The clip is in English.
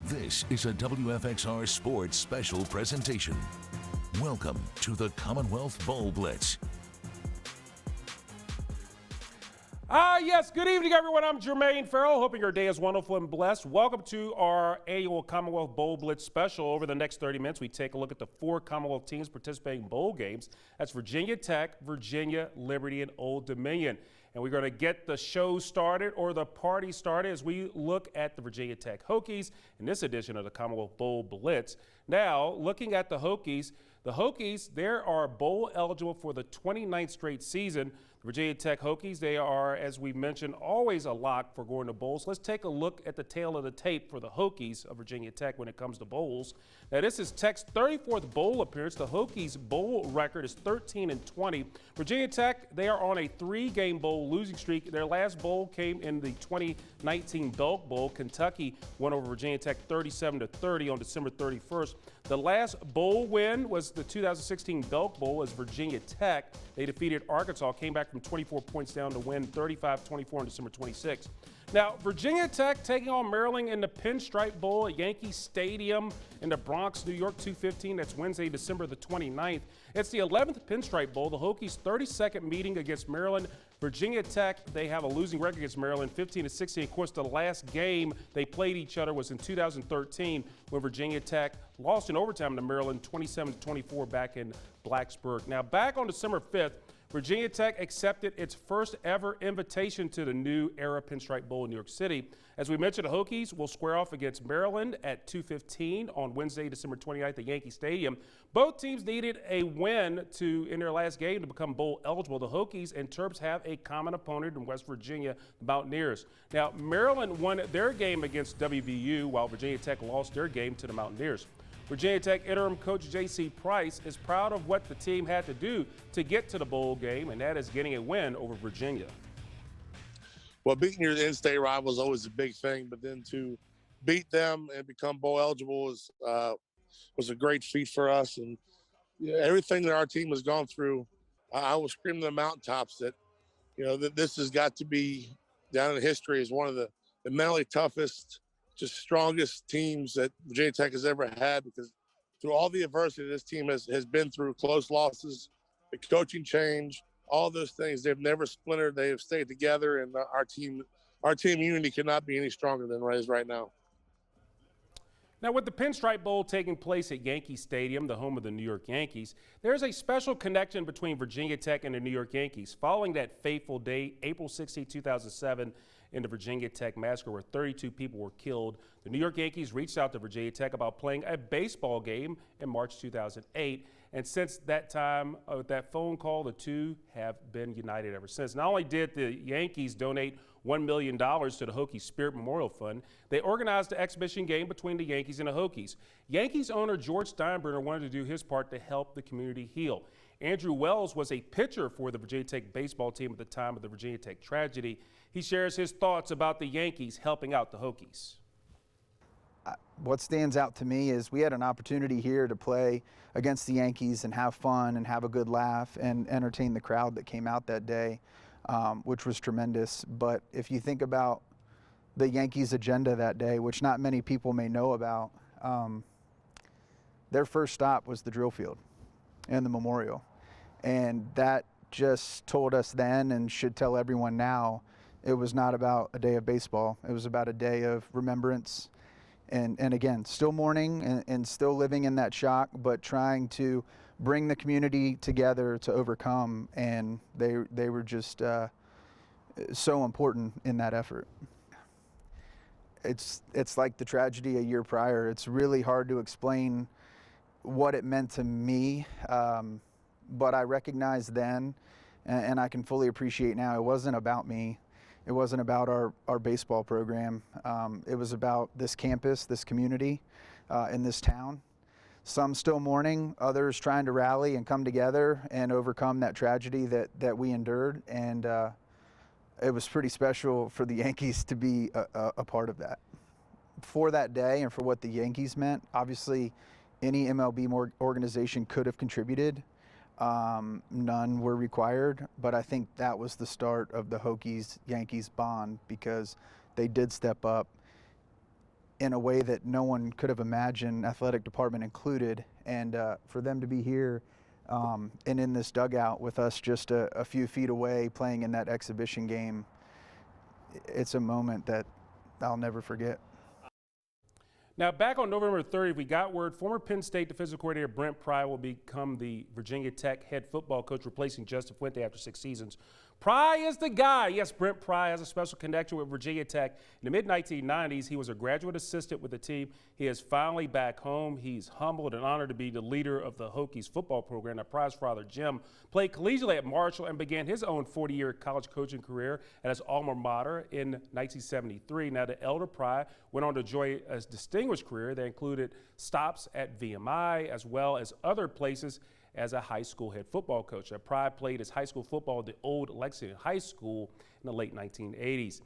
This is a WFXR Sports Special presentation. Welcome to the Commonwealth Bowl Blitz. Yes, good evening, everyone. I'm Jermaine Farrell, hoping your day is wonderful and blessed. Welcome to our annual Commonwealth Bowl Blitz special. Over the next 30 minutes, we take a look at the 4 Commonwealth teams participating in bowl games. That's Virginia Tech, Virginia, Liberty, and Old Dominion. And we're going to get the show started, or the party started, as we look at the Virginia Tech Hokies in this edition of the Commonwealth Bowl Blitz. Now, looking at the Hokies, they are bowl eligible for the 29th straight season. The Virginia Tech Hokies, they are, as we mentioned, always a lock for going to bowls. Let's take a look at the tail of the tape for the Hokies of Virginia Tech when it comes to bowls. Now, this is Tech's 34th bowl appearance. The Hokies' bowl record is 13-20. Virginia Tech, they are on a 3-game bowl losing streak. Their last bowl came in the 2019 Belk Bowl. Kentucky won over Virginia Tech 37-30 on December 31st. The last bowl win was the 2016 Belk Bowl as Virginia Tech. They defeated Arkansas, came back from 24 points down to win 35-24 on December 26th. Now, Virginia Tech taking on Maryland in the Pinstripe Bowl at Yankee Stadium in the Bronx, New York, 2:15. That's Wednesday, December the 29th. It's the 11th Pinstripe Bowl, the Hokies' 32nd meeting against Maryland. Virginia Tech, they have a losing record against Maryland, 15-16. Of course, the last game they played each other was in 2013 when Virginia Tech lost in overtime to Maryland, 27-24 back in BLACKSBURG. Now, back on December 5th, Virginia Tech accepted its first ever invitation to the new Era Pinstripe Bowl in New York City. As we mentioned, the Hokies will square off against Maryland at 2:15 on Wednesday, December 29th at Yankee Stadium. Both teams needed a win in their last game to become bowl eligible. The Hokies and Terps have a common opponent in West Virginia, the Mountaineers. Now, Maryland won their game against WVU while Virginia Tech lost their game to the Mountaineers. Virginia Tech interim coach J.C. Price is proud of what the team had to do to get to the bowl game, and that is getting a win over Virginia. Well, beating your in-state rival is always a big thing, but then to beat them and become bowl eligible was a great feat for us. And everything that our team has gone through, I will scream to the mountaintops that, that this has got to be down in history as one of the mentally toughest, just strongest teams that Virginia Tech has ever had, because through all the adversity this team has been through, close losses, the coaching change, all those things, they've never splintered. They have stayed together, and our team unity cannot be any stronger than it is right now. Now, with the Pinstripe Bowl taking place at Yankee Stadium, the home of the New York Yankees, there's a special connection between Virginia Tech and the New York Yankees. Following that fateful day, April 16, 2007, in the Virginia Tech massacre where 32 people were killed, the New York Yankees reached out to Virginia Tech about playing a baseball game in March 2008. And since that time, that phone call, the two have been united ever since. Not only did the Yankees donate $1 million to the Hokies Spirit Memorial Fund, they organized an exhibition game between the Yankees and the Hokies. Yankees owner George Steinbrenner wanted to do his part to help the community heal. Andrew Wells was a pitcher for the Virginia Tech baseball team at the time of the Virginia Tech tragedy. He shares his thoughts about the Yankees helping out the Hokies. What stands out to me is we had an opportunity here to play against the Yankees and have fun and have a good laugh and entertain the crowd that came out that day, which was tremendous. But if you think about the Yankees' agenda that day, which not many people may know about, their first stop was the drill field and the memorial. And that just told us then, and should tell everyone now, it was not about a day of baseball. It was about a day of remembrance. And again, still mourning and still living in that shock, but trying to bring the community together to overcome. And they were just so important in that effort. It's like the tragedy a year prior. It's really hard to explain what it meant to me, but I recognized then, and I can fully appreciate now, it wasn't about me. It wasn't about our baseball program. It was about this campus, this community, in this town. Some still mourning, others trying to rally and come together and overcome that tragedy that we endured. And it was pretty special for the Yankees to be a part of that. For that day and for what the Yankees meant, obviously any MLB organization could have contributed. None were required, but I think that was the start of the Hokies-Yankees bond, because they did step up in a way that no one could have imagined, athletic department included. And for them to be here and in this dugout with us just a few feet away playing in that exhibition game, it's a moment that I'll never forget. Now, back on November 30th, we got word former Penn State defensive coordinator Brent Pry will become the Virginia Tech head football coach, replacing Justin Fuente after 6 seasons. Pry is the guy. Yes, Brent Pry has a special connection with Virginia Tech. In the mid-1990s, he was a graduate assistant with the team. He is finally back home. He's humbled and honored to be the leader of the Hokies football program. Now, Pry's father, Jim, played collegiately at Marshall and began his own 40-year college coaching career at his alma mater in 1973. Now, the elder Pry went on to enjoy a distinguished career that included stops at VMI as well as other places as a high school head football coach. Pry played his high school football at the old Lexington High School in the late 1980s.